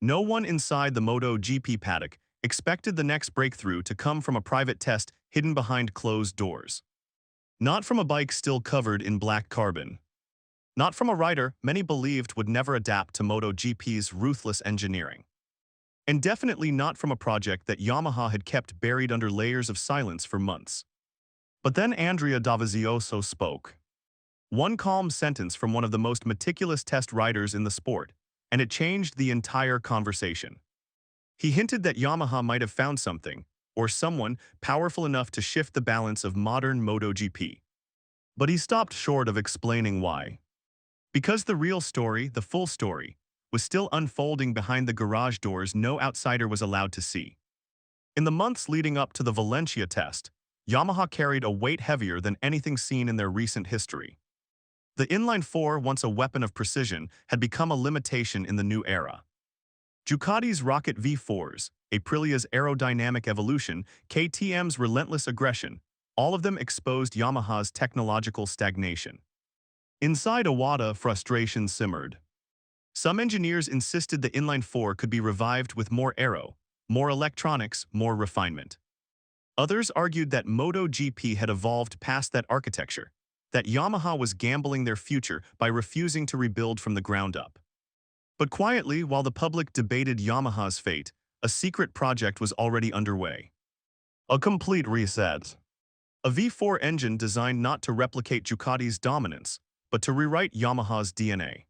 No one inside the MotoGP paddock expected the next breakthrough to come from a private test hidden behind closed doors. Not from a bike still covered in black carbon. Not from a rider many believed would never adapt to MotoGP's ruthless engineering. And definitely not from a project that Yamaha had kept buried under layers of silence for months. But then Andrea Dovizioso spoke. One calm sentence from one of the most meticulous test riders in the sport, and it changed the entire conversation. He hinted that Yamaha might have found something, or someone, powerful enough to shift the balance of modern MotoGP. But he stopped short of explaining why. Because the real story, the full story, was still unfolding behind the garage doors no outsider was allowed to see. In the months leading up to the Valencia test, Yamaha carried a weight heavier than anything seen in their recent history. The inline-4, once a weapon of precision, had become a limitation in the new era. Ducati's rocket V4s, Aprilia's aerodynamic evolution, KTM's relentless aggression, all of them exposed Yamaha's technological stagnation. Inside Iwata, frustration simmered. Some engineers insisted the inline-4 could be revived with more aero, more electronics, more refinement. Others argued that MotoGP had evolved past that architecture, that Yamaha was gambling their future by refusing to rebuild from the ground up. But quietly, while the public debated Yamaha's fate, a secret project was already underway. A complete reset. A V4 engine designed not to replicate Ducati's dominance, but to rewrite Yamaha's DNA.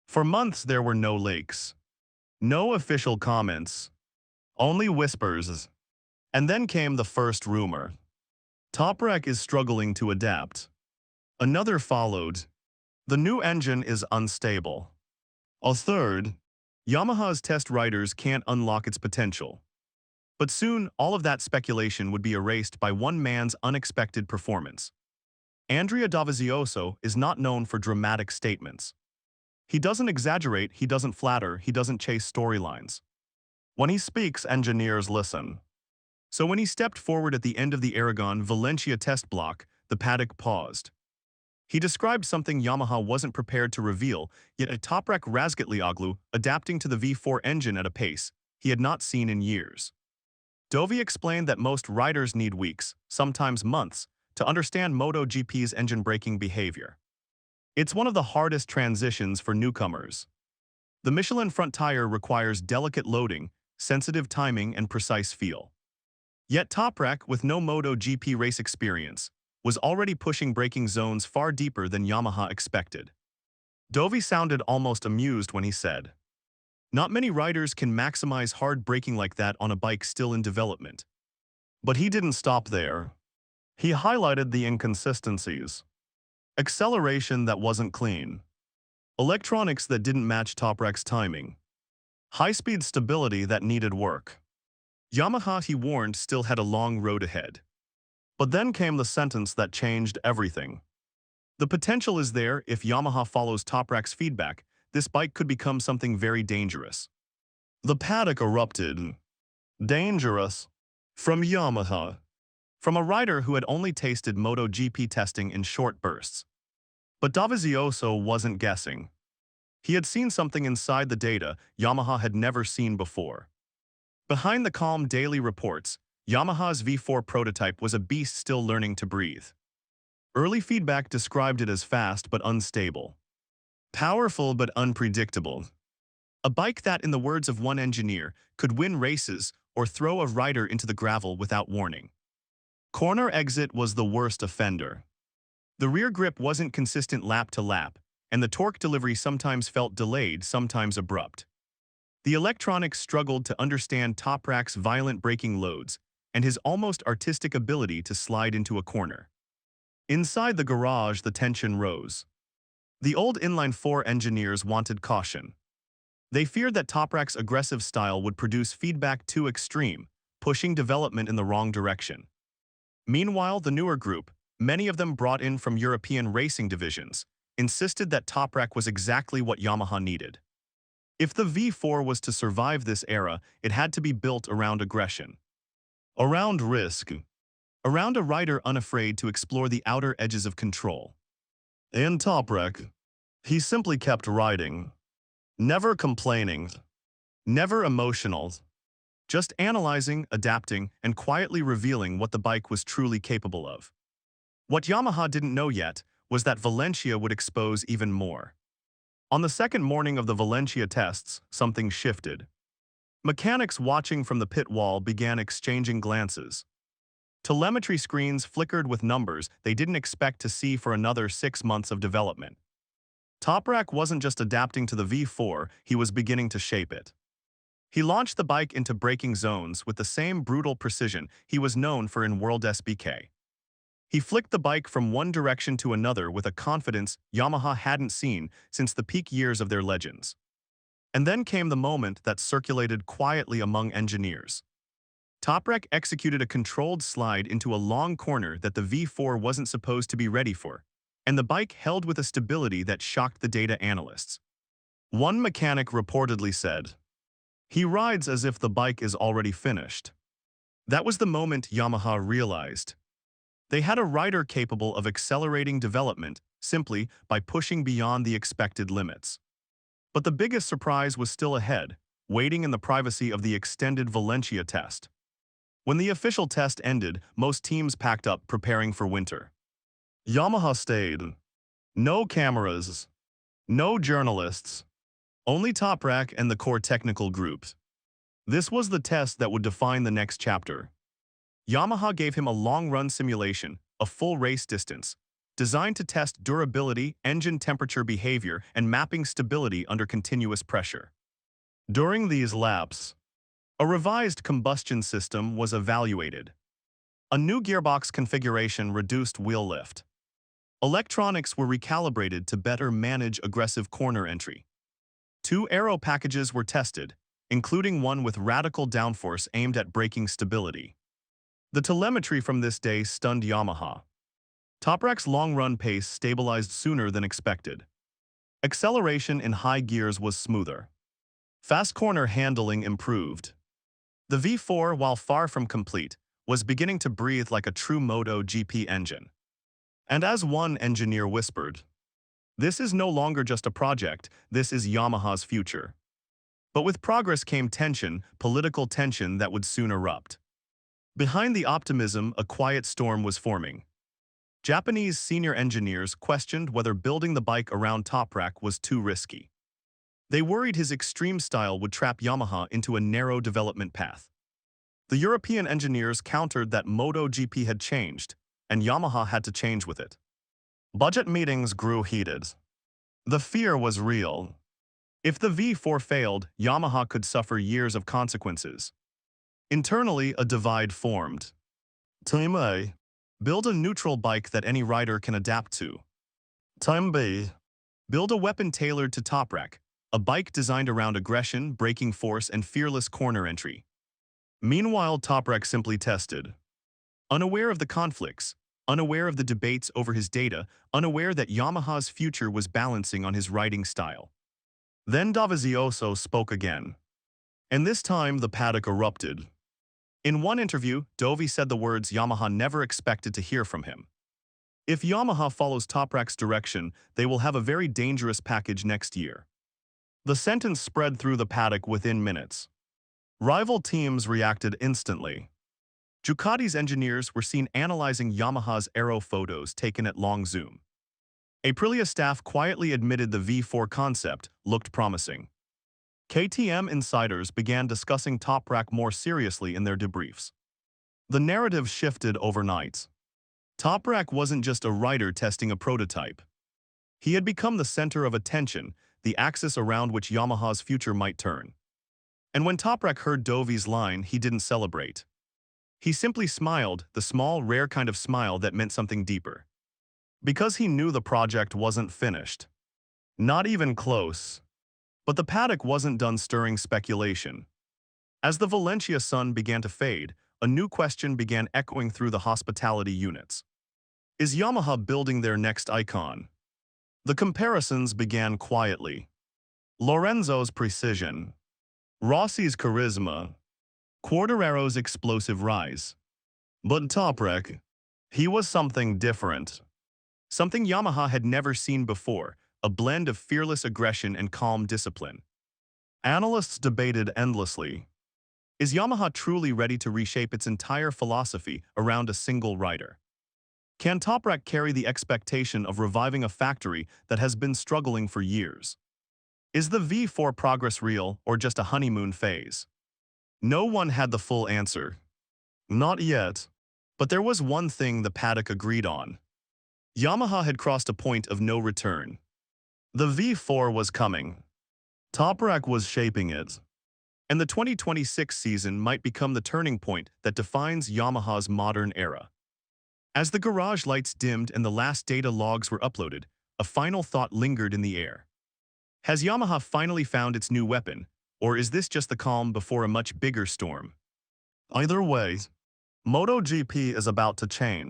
For months there were no leaks. No official comments. Only whispers. And then came the first rumor. Toprak is struggling to adapt. Another followed. The new engine is unstable. A third. Yamaha's test riders can't unlock its potential. But soon, all of that speculation would be erased by one man's unexpected performance. Andrea Dovizioso is not known for dramatic statements. He doesn't exaggerate, he doesn't flatter, he doesn't chase storylines. When he speaks, engineers listen. So when he stepped forward at the end of the Aragon-Valencia test block, the paddock paused. He described something Yamaha wasn't prepared to reveal, yet a Toprak Razgatlıoğlu adapting to the V4 engine at a pace he had not seen in years. Dovi explained that most riders need weeks, sometimes months, to understand MotoGP's engine braking behavior. It's one of the hardest transitions for newcomers. The Michelin front tire requires delicate loading, sensitive timing, and precise feel. Yet Toprak, with no MotoGP race experience, was already pushing braking zones far deeper than Yamaha expected. Dovi sounded almost amused when he said, "Not many riders can maximize hard braking like that on a bike still in development." But he didn't stop there. He highlighted the inconsistencies. Acceleration that wasn't clean. Electronics that didn't match Toprak's timing. High-speed stability that needed work. Yamaha, he warned, still had a long road ahead. But then came the sentence that changed everything. The potential is there. If Yamaha follows Toprak's feedback, this bike could become something very dangerous. The paddock erupted. Dangerous. From Yamaha. From a rider who had only tasted MotoGP testing in short bursts. But Dovizioso wasn't guessing. He had seen something inside the data Yamaha had never seen before. Behind the calm daily reports, Yamaha's V4 prototype was a beast still learning to breathe. Early feedback described it as fast but unstable. Powerful but unpredictable. A bike that, in the words of one engineer, could win races or throw a rider into the gravel without warning. Corner exit was the worst offender. The rear grip wasn't consistent lap to lap, and the torque delivery sometimes felt delayed, sometimes abrupt. The electronics struggled to understand Toprak's violent braking loads and his almost artistic ability to slide into a corner. Inside the garage, the tension rose. The old inline-4 engineers wanted caution. They feared that Toprak's aggressive style would produce feedback too extreme, pushing development in the wrong direction. Meanwhile, the newer group, many of them brought in from European racing divisions, insisted that Toprak was exactly what Yamaha needed. If the V4 was to survive this era, it had to be built around aggression. Around risk. Around a rider unafraid to explore the outer edges of control. And Toprak, he simply kept riding. Never complaining. Never emotional, just analyzing, adapting, and quietly revealing what the bike was truly capable of. What Yamaha didn't know yet was that Valencia would expose even more. On the second morning of the Valencia tests, something shifted. Mechanics watching from the pit wall began exchanging glances. Telemetry screens flickered with numbers they didn't expect to see for another 6 months of development. Toprak wasn't just adapting to the V4, he was beginning to shape it. He launched the bike into braking zones with the same brutal precision he was known for in World SBK. He flicked the bike from one direction to another with a confidence Yamaha hadn't seen since the peak years of their legends. And then came the moment that circulated quietly among engineers. Toprak executed a controlled slide into a long corner that the V4 wasn't supposed to be ready for, and the bike held with a stability that shocked the data analysts. One mechanic reportedly said, "He rides as if the bike is already finished." That was the moment Yamaha realized. They had a rider capable of accelerating development simply by pushing beyond the expected limits. But the biggest surprise was still ahead, waiting in the privacy of the extended Valencia test. When the official test ended, most teams packed up preparing for winter. Yamaha stayed. No cameras. No journalists. Only Toprak and the core technical groups. This was the test that would define the next chapter. Yamaha gave him a long-run simulation, a full race distance, designed to test durability, engine temperature behavior, and mapping stability under continuous pressure. During these laps, a revised combustion system was evaluated. A new gearbox configuration reduced wheel lift. Electronics were recalibrated to better manage aggressive corner entry. 2 aero packages were tested, including one with radical downforce aimed at braking stability. The telemetry from this day stunned Yamaha. Toprak's long-run pace stabilized sooner than expected. Acceleration in high gears was smoother. Fast corner handling improved. The V4, while far from complete, was beginning to breathe like a true MotoGP engine. And as one engineer whispered, "This is no longer just a project, this is Yamaha's future." But with progress came tension, political tension that would soon erupt. Behind the optimism, a quiet storm was forming. Japanese senior engineers questioned whether building the bike around Toprak was too risky. They worried his extreme style would trap Yamaha into a narrow development path. The European engineers countered that MotoGP had changed, and Yamaha had to change with it. Budget meetings grew heated. The fear was real. If the V4 failed, Yamaha could suffer years of consequences. Internally, a divide formed. Team A, build a neutral bike that any rider can adapt to. Team B, build a weapon tailored to Toprak, a bike designed around aggression, braking force, and fearless corner entry. Meanwhile, Toprak simply tested. Unaware of the conflicts, unaware of the debates over his data, unaware that Yamaha's future was balancing on his riding style. Then Dovizioso spoke again. And this time, the paddock erupted. In one interview, Dovi said the words Yamaha never expected to hear from him. If Yamaha follows Toprak's direction, they will have a very dangerous package next year. The sentence spread through the paddock within minutes. Rival teams reacted instantly. Ducati's engineers were seen analyzing Yamaha's aero photos taken at long zoom. Aprilia staff quietly admitted the V4 concept looked promising. KTM insiders began discussing Toprak more seriously in their debriefs. The narrative shifted overnight. Toprak wasn't just a rider testing a prototype. He had become the center of attention, the axis around which Yamaha's future might turn. And when Toprak heard Dovi's line, he didn't celebrate. He simply smiled, the small, rare kind of smile that meant something deeper. Because he knew the project wasn't finished. Not even close. But the paddock wasn't done stirring speculation. As the Valencia sun began to fade, a new question began echoing through the hospitality units. Is Yamaha building their next icon? The comparisons began quietly. Lorenzo's precision. Rossi's charisma. Quartararo's explosive rise. But Toprak, he was something different. Something Yamaha had never seen before, a blend of fearless aggression and calm discipline. Analysts debated endlessly. Is Yamaha truly ready to reshape its entire philosophy around a single rider? Can Toprak carry the expectation of reviving a factory that has been struggling for years? Is the V4 progress real or just a honeymoon phase? No one had the full answer. Not yet. But there was one thing the paddock agreed on. Yamaha had crossed a point of no return. The V4 was coming. Toprak was shaping it. And the 2026 season might become the turning point that defines Yamaha's modern era. As the garage lights dimmed and the last data logs were uploaded, a final thought lingered in the air. Has Yamaha finally found its new weapon, or is this just the calm before a much bigger storm? Either way, MotoGP is about to change.